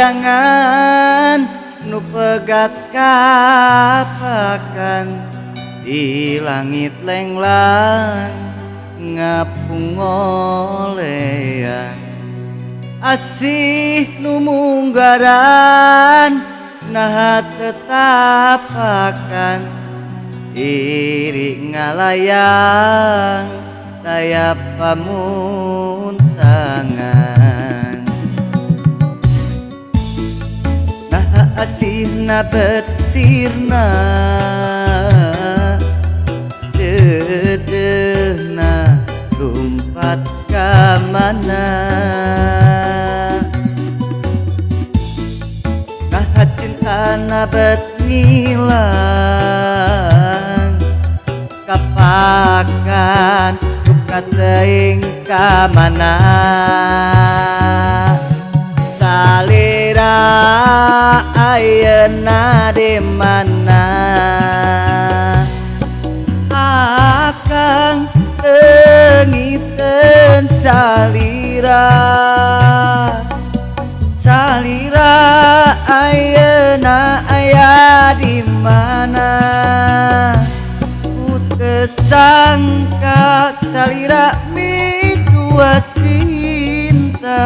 layangan nu pegat kapakan di langit lenglang ngapung olean asih nu munggaran nah tetapakan iri ngalayang taya pamuntangan nah asihna betsirna dedehna lumpat ka mana nah cintana bet ngilang kapakan duka teuing ka mana salira ayeuna di mana akang teungiteun salira ayeuna aya di mana ku teu sangka salira midua cinta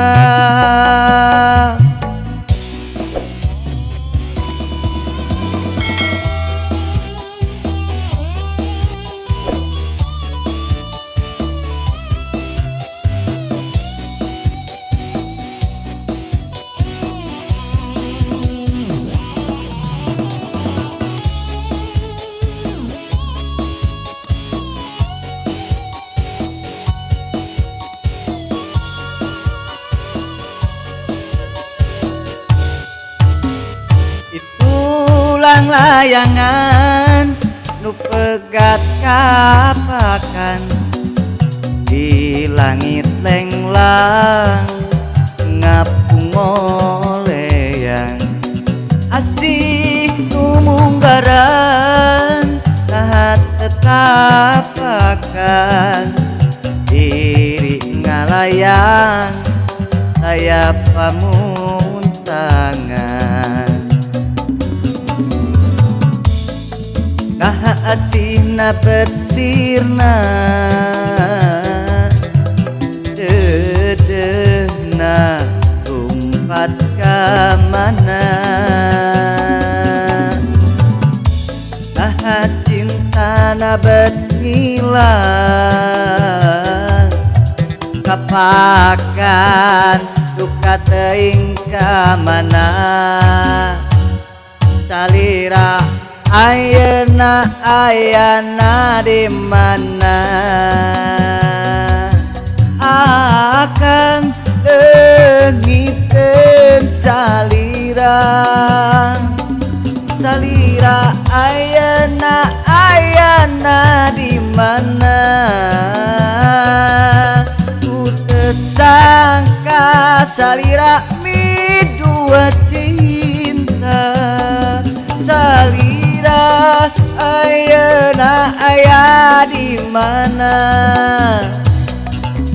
tulang layangan nu pegat kapakan di langit lenglang ngapung oleang asih nu munggaran nah tetapakan diri ngalayang taya pamuntangan nah asihna betsirna dedehna lumpat ka mana nah cintana bet ngilang kapakan duka teuing ka mana salira ayeuna ayana di mana akang teungiteun salira ayeuna ayana di mana ku teu sangka salira midua cinta salira ayeuna aya di mana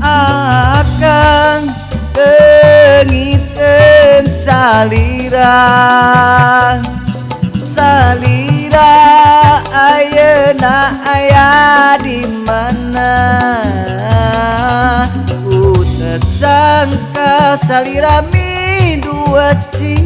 akang teungiteun salira ayeuna aya di mana ku teu sangka salira midua cinta